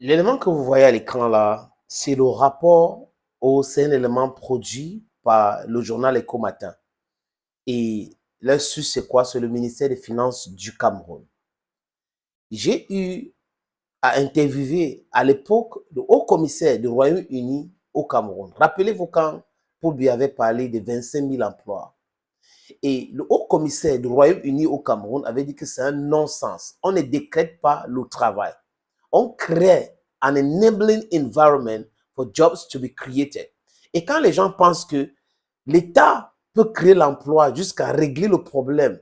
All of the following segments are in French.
L'élément que vous voyez à l'écran là, c'est le rapport c'est un élément produit par le journal Éco Matin. Et là-dessus, c'est quoi? C'est le ministère des Finances du Cameroun. J'ai eu à interviewer à l'époque le haut commissaire du Royaume-Uni au Cameroun. Rappelez-vous quand Paul Biya avait parlé de 25 000 emplois. Et le haut commissaire du Royaume-Uni au Cameroun avait dit que c'est un non-sens. On ne décrète pas le travail. On crée an enabling environment for jobs to be created. Et quand les gens pensent que l'État peut créer l'emploi jusqu'à régler le problème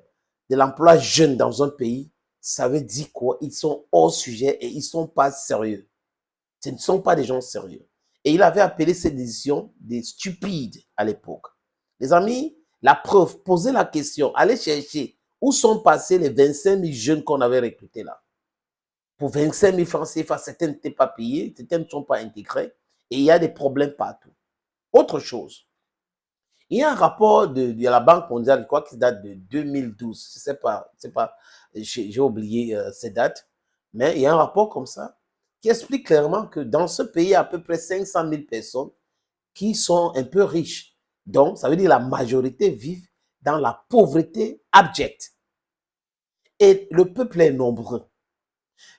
de l'emploi jeune dans un pays, ça veut dire quoi? Ils sont hors sujet et ils ne sont pas sérieux. Ce ne sont pas des gens sérieux. Et il avait appelé cette décision des stupides à l'époque. Les amis, la preuve, posez la question, allez chercher où sont passés les 25 000 jeunes qu'on avait recrutés là. Pour 25 000 francs CFA, certains n'étaient pas payés, certains ne sont pas intégrés, et il y a des problèmes partout. Autre chose, il y a un rapport de la Banque mondiale, je crois qu'il date de 2012, je sais pas, j'ai oublié ces dates, mais il y a un rapport comme ça qui explique clairement que dans ce pays, il y a à peu près 500 000 personnes qui sont un peu riches. Donc, ça veut dire que la majorité vivent dans la pauvreté abjecte. Et le peuple est nombreux.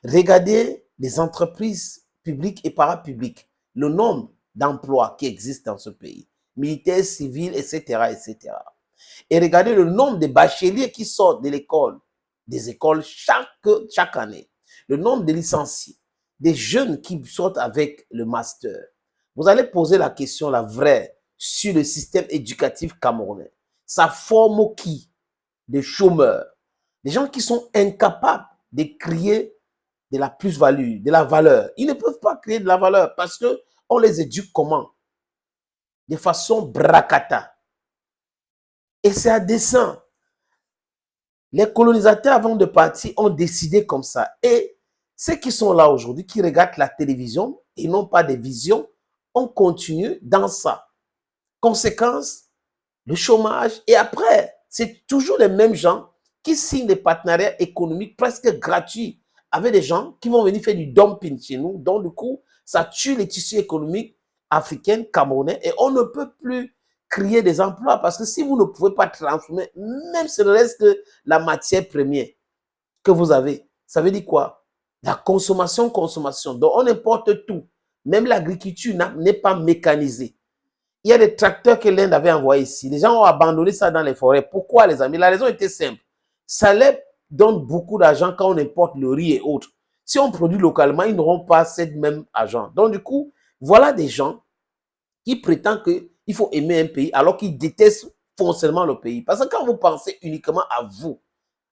Regardez les entreprises publiques et parapubliques, le nombre d'emplois qui existent dans ce pays, militaires, civils, etc., etc. Et regardez le nombre de bacheliers qui sortent de l'école, des écoles chaque année, le nombre de licenciés, des jeunes qui sortent avec le master. Vous allez poser la question, la vraie, sur le système éducatif camerounais. Ça forme qui? Des chômeurs, des gens qui sont incapables de créer de la plus-value, de la valeur. Ils ne peuvent pas créer de la valeur parce qu'on les éduque comment? De façon bracata. Et c'est à dessein. Les colonisateurs, avant de partir, ont décidé comme ça. Et ceux qui sont là aujourd'hui, qui regardent la télévision et n'ont pas de vision, on continue dans ça. Conséquence, le chômage. Et après, c'est toujours les mêmes gens qui signent des partenariats économiques presque gratuits avec des gens qui vont venir faire du dumping chez nous. Donc, du coup, ça tue les tissus économiques africains, camerounais, et on ne peut plus créer des emplois parce que si vous ne pouvez pas transformer, même si ne reste que la matière première que vous avez, ça veut dire quoi? La consommation, consommation. Donc, on importe tout. Même l'agriculture n'est pas mécanisée. Il y a des tracteurs que l'Inde avait envoyés ici. Les gens ont abandonné ça dans les forêts. Pourquoi, les amis? La raison était simple. Ça leur donne beaucoup d'argent quand on importe le riz et autres. Si on produit localement, ils n'auront pas cette même argent. Donc, du coup, voilà des gens qui prétendent qu'il faut aimer un pays alors qu'ils détestent foncièrement le pays. Parce que quand vous pensez uniquement à vous,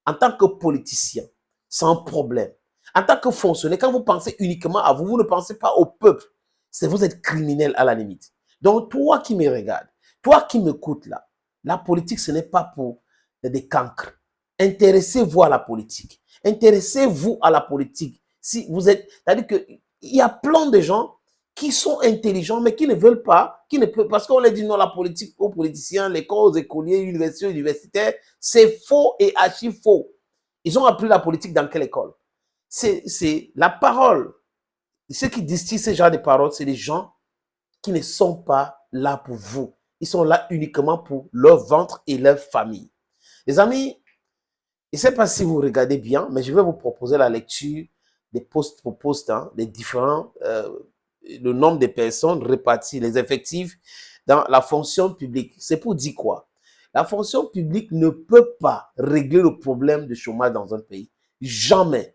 en tant que politicien, sans problème. En tant que fonctionnaire, quand vous pensez uniquement à vous, vous ne pensez pas au peuple. C'est vous êtes criminel à la limite. Donc, toi qui me regardes, toi qui m'écoutes là, la politique, ce n'est pas pour des cancres. Intéressez-vous à la politique. Intéressez-vous à la politique. Si vous êtes, c'est-à-dire qu'il y a plein de gens qui sont intelligents, mais qui ne veulent pas, qui ne peuvent, parce qu'on leur dit non, la politique aux politiciens, l'école aux écoliers, universités, universitaires, c'est faux et archi faux. Ils ont appris la politique dans quelle école? C'est la parole. Ceux qui distillent ce genre de paroles, c'est les gens qui ne sont pas là pour vous. Ils sont là uniquement pour leur ventre et leur famille. Les amis, je ne sais pas si vous regardez bien, mais je vais vous proposer la lecture des postes pour postes, hein, les différents, le nombre de personnes réparties, les effectifs dans la fonction publique. C'est pour dire quoi? La fonction publique ne peut pas régler le problème de chômage dans un pays. Jamais.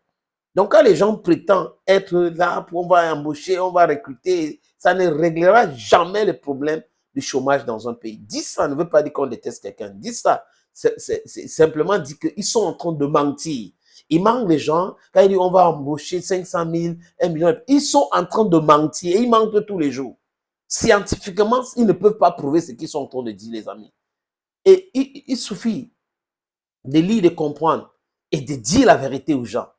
Donc, quand les gens prétendent être là, on va embaucher, on va recruter, ça ne réglera jamais le problème du chômage dans un pays. Dire ça ne veut pas dire qu'on déteste quelqu'un. Dire ça, c'est simplement dire qu'ils sont en train de mentir. Ils manquent les gens. Quand ils disent on va embaucher 500 000, 1 million, ils sont en train de mentir et ils mentent tous les jours. Scientifiquement, ils ne peuvent pas prouver ce qu'ils sont en train de dire, les amis. Et il suffit de lire, de comprendre et de dire la vérité aux gens.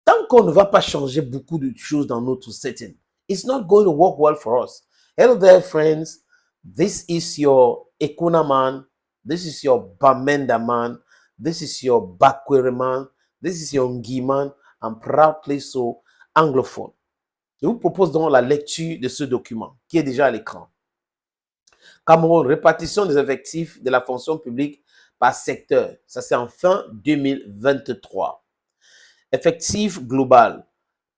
Tant qu'on ne va pas changer beaucoup de choses dans notre setting, it's not going to work well for us. Hello there, friends. This is your Ekuna man. This is your Bamenda man. This is your Bakwere man. This is your Ngi man. I'm proudly so Anglophone. Je vous propose donc la lecture de ce document qui est déjà à l'écran. Cameroun, répartition des effectifs de la fonction publique par secteur. Ça, c'est en fin 2023. Effectif global,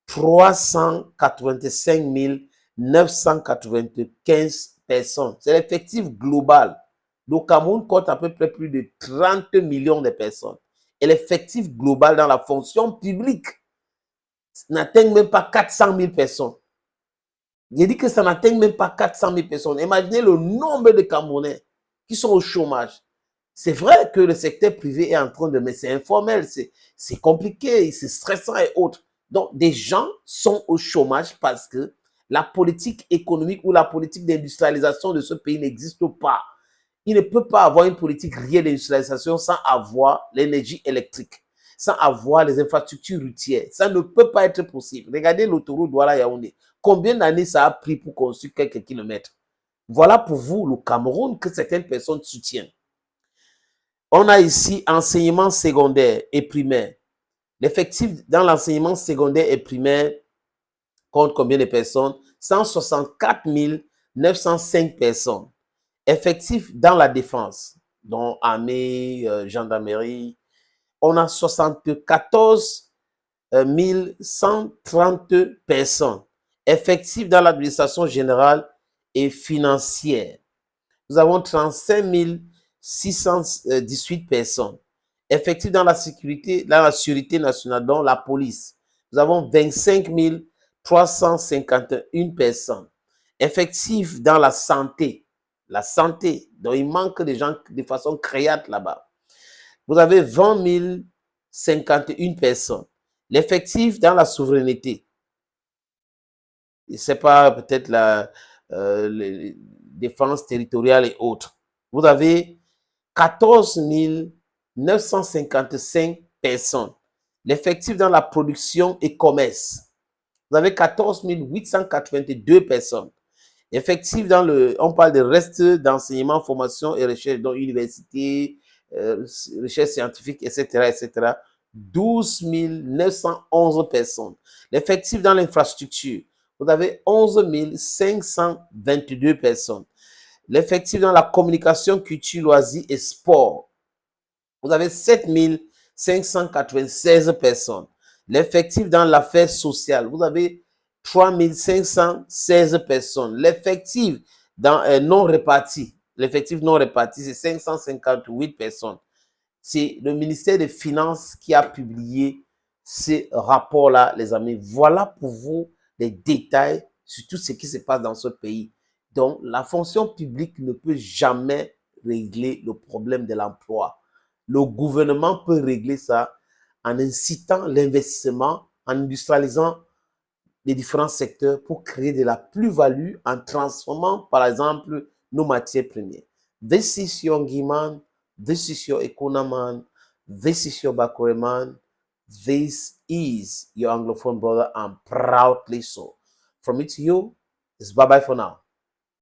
385 995 personnes. C'est l'effectif global. Le Cameroun compte à peu près plus de 30 millions de personnes. Et l'effectif global dans la fonction publique n'atteint même pas 400 000 personnes. J'ai dit que ça n'atteint même pas 400 000 personnes. Imaginez le nombre de Camerounais qui sont au chômage. C'est vrai que le secteur privé est en train de... Mais c'est informel, c'est compliqué, c'est stressant et autres. Donc, des gens sont au chômage parce que la politique économique ou la politique d'industrialisation de ce pays n'existe pas. Il ne peut pas avoir une politique réelle d'industrialisation sans avoir l'énergie électrique, sans avoir les infrastructures routières. Ça ne peut pas être possible. Regardez l'autoroute Douala-Yaoundé. Combien d'années ça a pris pour construire quelques kilomètres? Voilà pour vous le Cameroun que certaines personnes soutiennent. On a ici enseignement secondaire et primaire. L'effectif dans l'enseignement secondaire et primaire compte combien de personnes? 164 905 personnes. Effectif dans la défense, dont armée, gendarmerie, on a 74 130 personnes. Effectif dans l'administration générale et financière, nous avons 35 618 personnes. Effectif dans la sécurité, dans la sûreté nationale, dont la police, nous avons 25 351 personnes. Effectif dans la santé, dont il manque des gens de façon créate là-bas. Vous avez 20 051 personnes. L'effectif dans la souveraineté, c'est pas peut-être la défense territoriale et autres. Vous avez 14 955 personnes. L'effectif dans la production et commerce, vous avez 14 882 personnes. Effectif dans on parle de reste d'enseignement, formation et recherche, donc université, recherche scientifique, etc., etc. 12 911 personnes. L'effectif dans l'infrastructure, vous avez 11 522 personnes. L'effectif dans la communication, culture, loisirs et sport, vous avez 7 596 personnes. L'effectif dans l'affaire sociale, vous avez 3 516 personnes. L'effectif dans non réparti, c'est 558 personnes. C'est le ministère des Finances qui a publié ces rapports-là, les amis. Voilà pour vous les détails sur tout ce qui se passe dans ce pays. Donc, la fonction publique ne peut jamais régler le problème de l'emploi. Le gouvernement peut régler ça en incitant l'investissement, en industrialisant les différents secteurs pour créer de la plus-value en transformant, par exemple, nos matières premières. This is your Giman, this is your Economan, this is your Bakoreman, this is your Anglophone brother, and proudly so. From me to you, it's bye-bye for now.